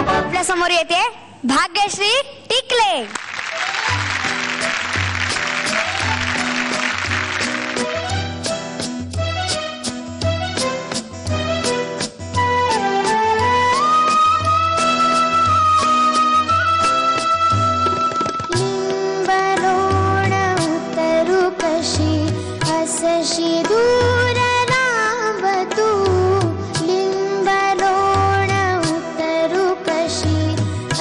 आपल्या समोर येते भाग्यश्री टिकले. असशी दूर लांब तू, लिंब लोण उतरू कशी,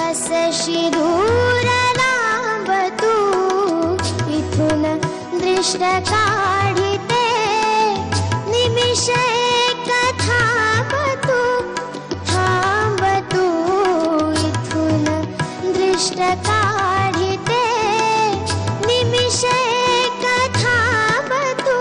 असशी दूर लांब तू, इथून दृष्ट काढिते निमिष एक थांब तू, थांब तू, इथून दृष्ट काढिते निमिष एक थांब तू.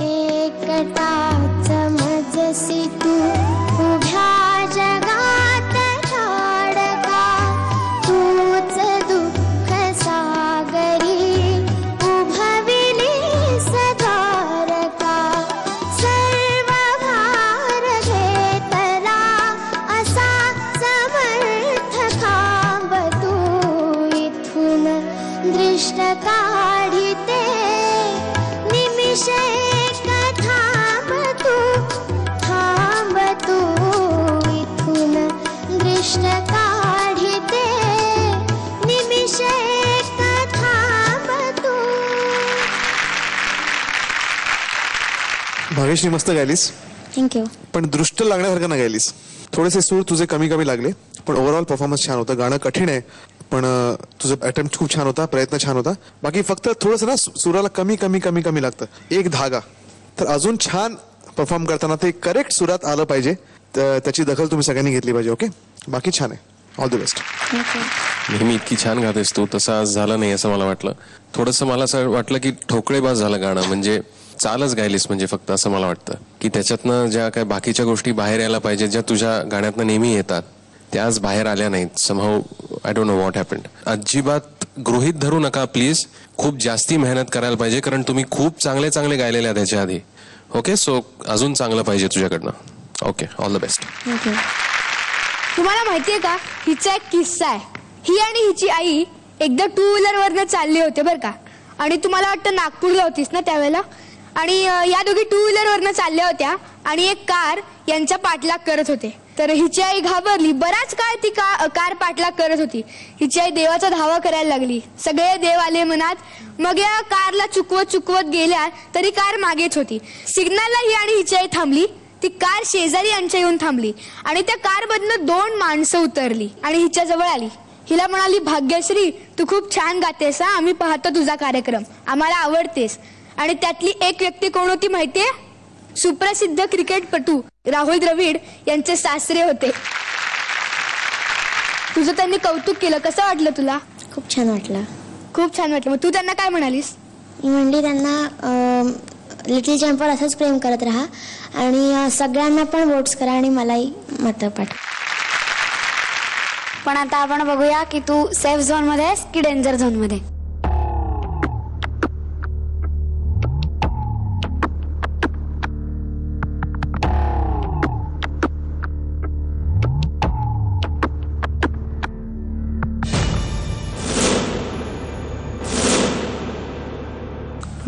एकटाच मजसी तू उभ्या जगात ठाडका, तूच दुःख सागरी उभविली सदारका. सर्व भार घेतला असा समर्थ खांब तू, इथून दृष्ट काढिते निमिष एक थांब तू, थांब तू, इथून दृष्ट काढिते निमिष एक थांब तू. भाग्यश्री मस्त गायलीस, थँक्यू. पण दृष्ट लागण्यासारखं ना गायलीस. थोडेसे सूर तुझे कमी कमी लागले, पण ओव्हरऑल परफॉर्मन्स छान होता. गाणं कठीण आहे, पण तुझा अटेम्प्ट खूप छान होता, प्रयत्न छान होता. बाकी फक्त थोडंसं ना सुराला कमी कमी कमी कमी लागतं, एक धागा. तर अजून छान परफॉर्म करताना ते करेक्ट सुरात आलं पाहिजे, त्याची दखल तुम्ही सगळ्यांनी घेतली पाहिजे. ओके, बाकी छान आहे. All the best. नेहमी इतकी छान गातेस तू, तसं आज झालं नाही असं मला वाटलं. थोडंसं मला असं वाटलं की ठोकळेबाज झालं गाणं, म्हणजे चालच गायलीस म्हणजे फक्त, असं मला वाटतं की त्याच्यातनं ज्या काय बाकीच्या गोष्टी बाहेर यायला पाहिजेत, ज्या तुझ्या गाण्यातनं नेहमी येतात, त्या आज बाहेर आल्या नाहीत. Somehow I don't know what happened. अजिबात गृहीत धरू नका प्लीज, खूप जास्ती मेहनत करायला पाहिजे, कारण तुम्ही खूप चांगले चांगले गायलेले आहात त्याच्या आधी. ओके, सो अजून चांगलं पाहिजे तुझ्याकडनं. Okay, all the best. तुम्हाला माहितीये का, हिचा एक किस्सा आहे. ही आणि हिची आई एकदा 2 व्हीलर वरनं चालले होते बरं का, आणि तुम्हाला वाटतं नागपूरला होतीस ना त्यावेळेला, आणि या दोघी 2 व्हीलर वरनं चालल्या होत्या आणि एक कार यांचा पाठलाग करत होते. तर हिची आई घाबरली. बराच काळ ती कार पाठलाग करत होती. हिची आई देवाचा धावा करायला लागली. सगळे देव आले मनात. मग या कारला चुकवत चुकवत गेल्या तरी कार मागेच होती. सिग्नलला ही आणि हिची आई थांबली. ती कार शेजारी यांच्या येऊन थांबली आणि त्या कारमधनं 2 माणसं उतरली आणि हिच्या जवळ आली. हिला म्हणाली, भाग्यश्री तू खूप छान गातेस, हा आम्ही पाहतो तुझा कार्यक्रम, आम्हाला आवडतेस. आणि त्यातली एक व्यक्ती कोण होती माहितीये? सुप्रसिद्ध क्रिकेटपटू राहुल द्रविड यांचे सासरे होते. तुझं त्यांनी कौतुक केलं, कसं वाटलं तुला? खूप छान वाटलं. खूप छान वाटलं. मग तू त्यांना काय म्हणालीस? मी म्हणली त्यांना लिटिल चॅम्पवर असंच प्रेम करत राहा आणि सगळ्यांना पण वोट्स करा आणि मलाही मतं पाठवा. पण आता आपण बघूया की तू सेफ झोन मध्ये आहेस की डेंजर झोन मध्ये.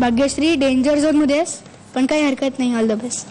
भाग्यश्री डेंजर झोन मध्ये आहेस, पण काही हरकत नाही. All the best.